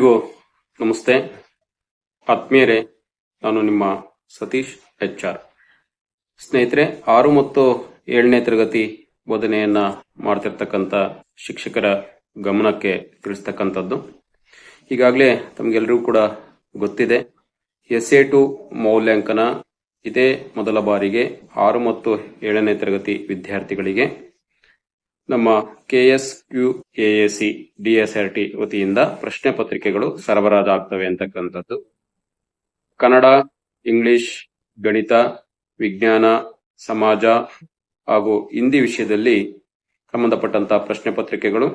ಎಲ್ರಿಗೂ ನಮಸ್ತೆ. ಆತ್ಮೀಯರೇ, ನಾನು ನಿಮ್ಮ ಸತೀಶ್ HR. ಸ್ನೇಹಿತರೆ, 6 ಮತ್ತು 7ನೇ ತರಗತಿ ಬೋಧನೆಯನ್ನ ಮಾಡ್ತಿರ್ತಕ್ಕಂಥ ಶಿಕ್ಷಕರ ಗಮನಕ್ಕೆ ತಿಳಿಸ್ತಕ್ಕಂಥದ್ದು. ಈಗಾಗಲೇ ತಮಗೆಲ್ಲರಿಗೂ ಕೂಡ ಗೊತ್ತಿದೆ, SA2 ಮೌಲ್ಯಾಂಕನ ಇದೇ ಮೊದಲ ಬಾರಿಗೆ 6 ಮತ್ತು 7ನೇ ತರಗತಿ ವಿದ್ಯಾರ್ಥಿಗಳಿಗೆ ನಮ್ಮ KSQAAC DSRT ವತಿಯಿಂದ ಪ್ರಶ್ನೆ ಪತ್ರಿಕೆಗಳು ಸರಬರಾಜಾಗ್ತವೆ ಅಂತಕ್ಕಂಥದ್ದು. ಕನ್ನಡ, ಇಂಗ್ಲಿಷ್, ಗಣಿತ, ವಿಜ್ಞಾನ, ಸಮಾಜ ಹಾಗೂ ಹಿಂದಿ ವಿಷಯದಲ್ಲಿ ಸಂಬಂಧಪಟ್ಟಂತ ಪ್ರಶ್ನೆ ಪತ್ರಿಕೆಗಳು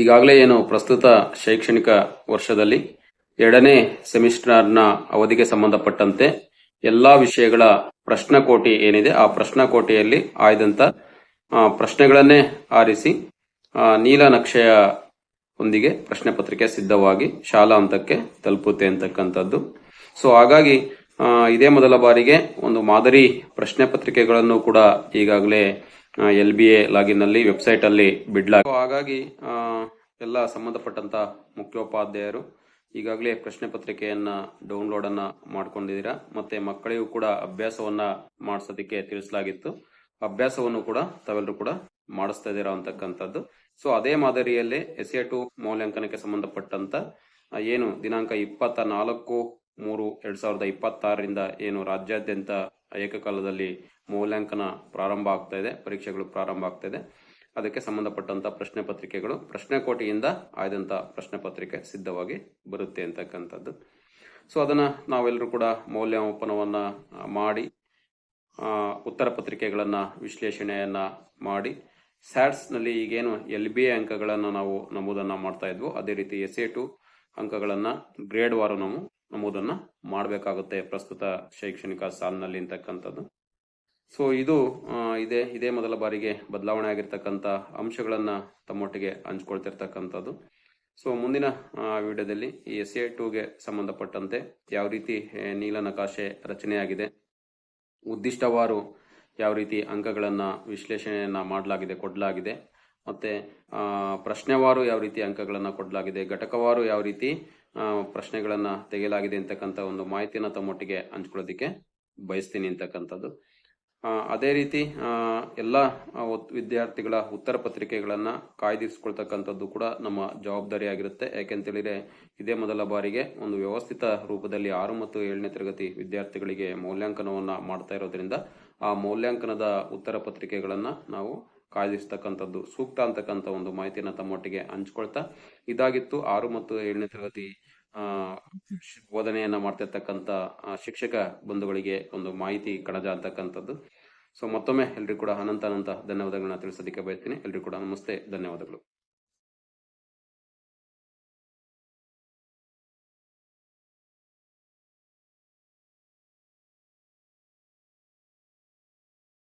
ಈಗಾಗಲೇ ಏನು ಪ್ರಸ್ತುತ ಶೈಕ್ಷಣಿಕ ವರ್ಷದಲ್ಲಿ 2ನೇ ಸೆಮಿಸ್ಟರ್ನ ಅವಧಿಗೆ ಸಂಬಂಧಪಟ್ಟಂತೆ ಎಲ್ಲಾ ವಿಷಯಗಳ ಪ್ರಶ್ನಕೋಟಿ ಏನಿದೆ ಆ ಪ್ರಶ್ನಕೋಟಿಯಲ್ಲಿ ಆಯ್ದಂತ ಪ್ರಶ್ನೆಗಳನ್ನೇ ಆರಿಸಿ ನೀಲನಕ್ಷೆಯ ಒಂದಿಗೆ ಪ್ರಶ್ನೆ ಪತ್ರಿಕೆ ಸಿದ್ಧವಾಗಿ ಶಾಲಾ ಹಂತಕ್ಕೆ ತಲುಪುತ್ತೆ ಅಂತಕ್ಕಂಥದ್ದು. ಸೊ ಹಾಗಾಗಿ ಇದೇ ಮೊದಲ ಬಾರಿಗೆ ಒಂದು ಮಾದರಿ ಪ್ರಶ್ನೆ ಪತ್ರಿಕೆಗಳನ್ನು ಕೂಡ ಈಗಾಗಲೇ LBA ಲಾಗಿನ್ ನಲ್ಲಿ ವೆಬ್ಸೈಟ್ ಅಲ್ಲಿ ಬಿಡಲಾಗಿದೆ. ಹಾಗಾಗಿ ಎಲ್ಲ ಸಂಬಂಧಪಟ್ಟಂತ ಮುಖ್ಯೋಪಾಧ್ಯಾಯರು ಈಗಾಗಲೇ ಪ್ರಶ್ನೆ ಪತ್ರಿಕೆಯನ್ನ ಡೌನ್ಲೋಡ್ ಅನ್ನ ಮಾಡ್ಕೊಂಡಿದ್ದೀರಾ. ಮತ್ತೆ ಮಕ್ಕಳಿಗೂ ಕೂಡ ಅಭ್ಯಾಸವನ್ನ ಮಾಡಿಸೋದಕ್ಕೆ ತಿಳಿಸಲಾಗಿತ್ತು. ಅಭ್ಯಾಸವನ್ನು ಕೂಡ ತಾವೆಲ್ಲರೂ ಕೂಡ ಮಾಡಿಸ್ತಾ ಇದ್ದೀರಾ ಅಂತಕ್ಕಂಥದ್ದು. ಸೊ ಅದೇ ಮಾದರಿಯಲ್ಲಿ SA2 ಮೌಲ್ಯಾಂಕನಕ್ಕೆ ಸಂಬಂಧಪಟ್ಟಂತ ಏನು ದಿನಾಂಕ 24/3/2026 ಏನು ರಾಜ್ಯಾದ್ಯಂತ ಏಕಕಾಲದಲ್ಲಿ ಮೌಲ್ಯಾಂಕನ ಪ್ರಾರಂಭ ಆಗ್ತಾ ಇದೆ, ಪರೀಕ್ಷೆಗಳು ಪ್ರಾರಂಭ ಆಗ್ತಾ ಇದೆ, ಅದಕ್ಕೆ ಸಂಬಂಧಪಟ್ಟಂತ ಪ್ರಶ್ನೆ ಪತ್ರಿಕೆಗಳು ಪ್ರಶ್ನೆಕೋಟಿಯಿಂದ ಆಯ್ದಂತ ಪ್ರಶ್ನೆ ಪತ್ರಿಕೆ ಸಿದ್ಧವಾಗಿ ಬರುತ್ತೆ ಅಂತಕ್ಕಂಥದ್ದು. ಸೊ ಅದನ್ನ ನಾವೆಲ್ಲರೂ ಕೂಡ ಮೌಲ್ಯಮಾಪನವನ್ನ ಮಾಡಿ ಉತ್ತರ ಪತ್ರಿಕೆಗಳನ್ನ ವಿಶ್ಲೇಷಣೆಯನ್ನ ಮಾಡಿ ಸ್ಯಾಟ್ಸ್ ನಲ್ಲಿ ಈಗೇನು LBA ಅಂಕಗಳನ್ನು ನಾವು ನಮೂದನ್ನ ಮಾಡ್ತಾ ಇದ್ವು, ಅದೇ ರೀತಿ SA2 ಅಂಕಗಳನ್ನ ಗ್ರೇಡ್ ವಾರು ನಾವು ನಮೂದನ್ನ ಮಾಡಬೇಕಾಗುತ್ತೆ ಪ್ರಸ್ತುತ ಶೈಕ್ಷಣಿಕ ಸಾಲಿನಲ್ಲಿ ಅಂತಕ್ಕಂಥದ್ದು. ಸೊ ಇದು ಇದೇ ಮೊದಲ ಬಾರಿಗೆ ಬದಲಾವಣೆ ಆಗಿರ್ತಕ್ಕಂಥ ಅಂಶಗಳನ್ನ ತಮ್ಮೊಟ್ಟಿಗೆ ಹಂಚ್ಕೊಳ್ತಿರ್ತಕ್ಕಂಥದ್ದು. ಸೊ ಮುಂದಿನ ವಿಡಿಯೋದಲ್ಲಿ ಈ SA2ಗೆ ಸಂಬಂಧಪಟ್ಟಂತೆ ಯಾವ ರೀತಿ ನೀಲನಕಾಶೆ ರಚನೆಯಾಗಿದೆ, ಉದ್ದಿಷ್ಟವಾರು ಯಾವ ರೀತಿ ಅಂಕಗಳನ್ನ ವಿಶ್ಲೇಷಣೆಯನ್ನ ಮಾಡಲಾಗಿದೆ ಕೊಡಲಾಗಿದೆ, ಮತ್ತೆ ಪ್ರಶ್ನೆವಾರು ಯಾವ ರೀತಿ ಅಂಕಗಳನ್ನ ಕೊಡಲಾಗಿದೆ, ಘಟಕವಾರು ಯಾವ ರೀತಿ ಪ್ರಶ್ನೆಗಳನ್ನ ತೆಗೆಯಲಾಗಿದೆ ಅಂತಕ್ಕಂಥ ಒಂದು ಮಾಹಿತಿಯನ್ನ ತಮ್ಮೊಟ್ಟಿಗೆ ಹಂಚ್ಕೊಳ್ಳೋದಿಕ್ಕೆ ಬಯಸ್ತೀನಿ ಅಂತಕ್ಕಂಥದ್ದು. ಅದೇ ರೀತಿ ಎಲ್ಲ ವಿದ್ಯಾರ್ಥಿಗಳ ಉತ್ತರ ಪತ್ರಿಕೆಗಳನ್ನ ಕಾಯ್ದಿರಿಸಿಕೊಳ್ತಕ್ಕಂಥದ್ದು ಕೂಡ ನಮ್ಮ ಜವಾಬ್ದಾರಿ ಆಗಿರುತ್ತೆ. ಯಾಕೆಂತೇಳಿದ್ರೆ ಇದೇ ಮೊದಲ ಬಾರಿಗೆ ಒಂದು ವ್ಯವಸ್ಥಿತ ರೂಪದಲ್ಲಿ 6 ಮತ್ತು 7ನೇ ತರಗತಿ ವಿದ್ಯಾರ್ಥಿಗಳಿಗೆ ಮೌಲ್ಯಾಂಕನವನ್ನ ಮಾಡ್ತಾ ಇರೋದ್ರಿಂದ ಆ ಮೌಲ್ಯಾಂಕನದ ಉತ್ತರ ಪತ್ರಿಕೆಗಳನ್ನ ನಾವು ಕಾಯ್ದಿರಿಸ್ತಕ್ಕಂಥದ್ದು ಸೂಕ್ತ ಅಂತಕ್ಕಂಥ ಒಂದು ಮಾಹಿತಿಯನ್ನ ತಮ್ಮೊಟ್ಟಿಗೆ ಹಂಚ್ಕೊಳ್ತಾ, ಇದಾಗಿತ್ತು 6 ಮತ್ತು 7ನೇ ತರಗತಿ ಬೋಧನೆಯನ್ನ ಮಾಡ್ತಿರ್ತಕ್ಕಂಥ ಶಿಕ್ಷಕ ಬಂಧುಗಳಿಗೆ ಒಂದು ಮಾಹಿತಿ ಕಣಜ ಅಂತಕ್ಕಂಥದ್ದು. ಸೊ ಮತ್ತೊಮ್ಮೆ ಎಲ್ರಿಗೂ ಕೂಡ ಅನಂತ ಧನ್ಯವಾದಗಳನ್ನ ತಿಳಿಸೋದಕ್ಕೆ ಬಯಸ್ತೀನಿ. ಎಲ್ರಿಗೂ ಕೂಡ ನಮಸ್ತೆ, ಧನ್ಯವಾದಗಳು.